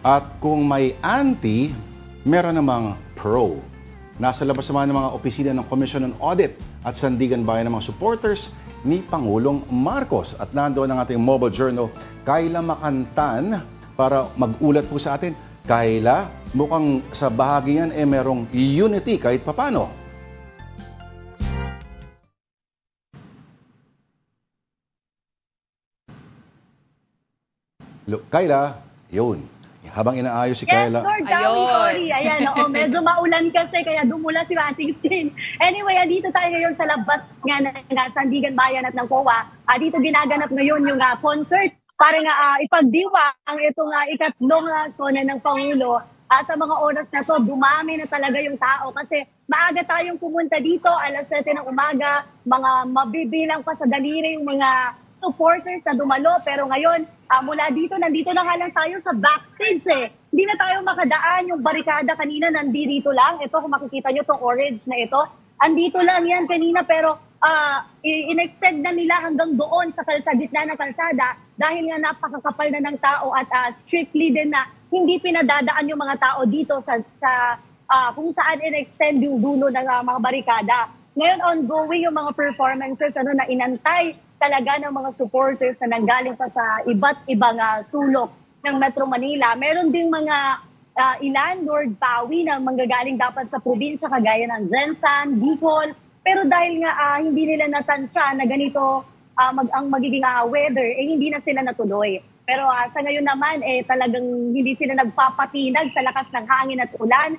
At kung may anti, meron namang pro. Nasa labas naman ng mga opisina ng Commission on Audit at sandigan bayan ng mga supporters ni Pangulong Marcos. At nandoon ang ating mobile journal, Kayla Makantan, para mag-ulat po sa atin. Kayla, mukhang sa bahagi yan merong unity kahit papano. Look, Kayla, yun. Habang inaayos si Kayla. Yes, Lord, sorry. Ayan, medyo maulan kasi kaya dumula si Ating Skin. Anyway, dito tayo ngayon sa labas nga ng Sandigan Bayan at ng COA. Dito ginaganap ngayon yung concert para nga ipagdiwa ang itong ikatlong sona ng Pangulo. Sa mga oras na to, dumami na talaga yung tao kasi maaga tayong pumunta dito, alas 7 ng umaga, mga mabibilang pa sa daliri yung mga supporters na dumalo. Pero ngayon, mula dito, nandito na nga lang tayo sa backstage Hindi na tayo makadaan, yung barikada kanina nandito lang. Ito, kung makikita nyo itong orange na ito, andito lang yan kanina pero in-extend na nila hanggang doon sa gitna ng kalsada dahil nga napakakapal na ng tao at strictly din na hindi pinadadaan yung mga tao dito sa kung saan in-extend yung dulo ng mga barikada. Ngayon ongoing yung mga performances na inantay talaga ng mga supporters na nanggaling pa sa iba't ibang sulok ng Metro Manila. Meron ding mga ilan, Lord Pawi, na manggagaling dapat sa probinsya kagaya ng Jensan, Bicol. Pero dahil nga hindi nila natansya na ganito ang magiging weather, hindi na sila natuloy. Pero sa ngayon naman, talagang hindi sila nagpapatinag sa lakas ng hangin at ulan.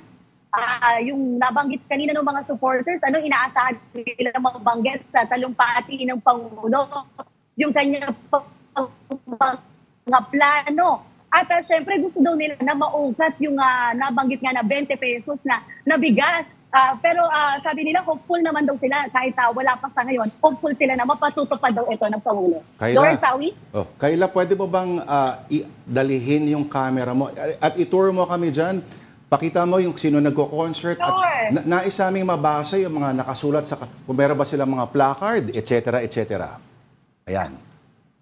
Yung nabanggit kanina ng mga supporters, inaasahan nila mabanggit sa talumpati ng Pangulo, yung kanya mga plano. At syempre gusto daw nila na maungkat yung nabanggit nga na 20 pesos na bigas. Pero sabi nila, hopeful naman daw sila kahit wala pa sa ngayon. Hopeful sila na mapatutupad daw ito ng Pangulo. Lord Sawi? Kayla, pwede mo bang dalihin yung camera mo at itour mo kami dyan? Pakita mo yung sino nagko-concert. Sure. At nais aming mabasa yung mga nakasulat sa kung meron ba silang mga placard, etc. etc. Ayan.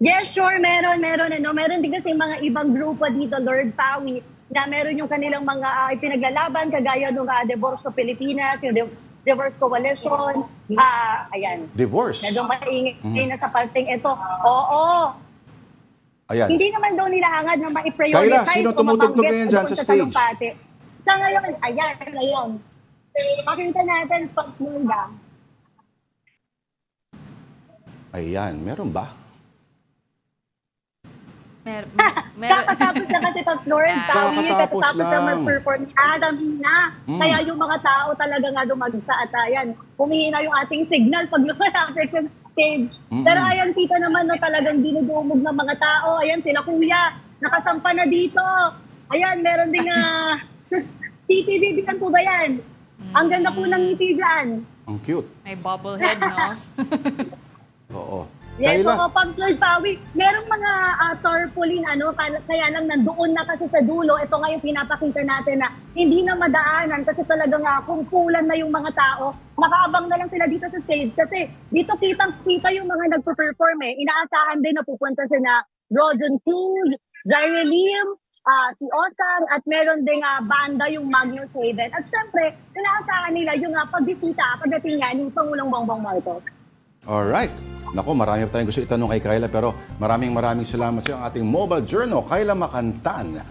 Yes, sure. Meron. Meron din kasi mga ibang grupo dito, Lord Pawi, na meron yung kanilang mga ipinaglalaban, kagaya ng Divorce Pilipinas, yung Divorce Coalition. Ayan. Divorce? Medyo maingay na sa parting ito. Oo. Ayan. Hindi naman daw nila hangad na ma-prioritize. Kayla, sino tumutugtog ngayon dyan sa stage? Sa ngayon, ngayon. Pakita natin pag muna. Ayan, meron ba? Kakatapos na kasi Pops Lord, kakatapos na mag-perform na. Kaya yung mga tao talaga nga dumagsa at ayan, humihina yung ating signal pag lumalapit sa stage. Pero ayan, kita naman na talagang dinudumog ng mga tao. Ayan, sila kuya, nakasampa na dito. Ayan, meron ding TPBB po ba yan? Ang ganda po ng ngiti dyan. Ang cute. May bobblehead, no? Oo. Yes, so Pops Lord Pawi, merong mga tarpaulin, kaya lang nandoon na kasi sa dulo. Ito nga yung pinapakita natin na hindi na madaanan kasi talagang kumpulan na yung mga tao. Nakaabang na lang sila dito sa stage kasi dito kitang-kita yung mga nagpo-perform Inaasahan din na pupunta sila Rojan Cruz, Jaire Lim, si Osang, at meron ding banda yung Magnus Haven. At syempre, inaasahan nila yung pagbisita pagdating nga ni Pangulong Bongbong Marcos. Alright. Naku, marami pa tayong gusto itanong kay Kayla pero maraming salamat sa iyo ang ating mobile journal, Kayla Makantan.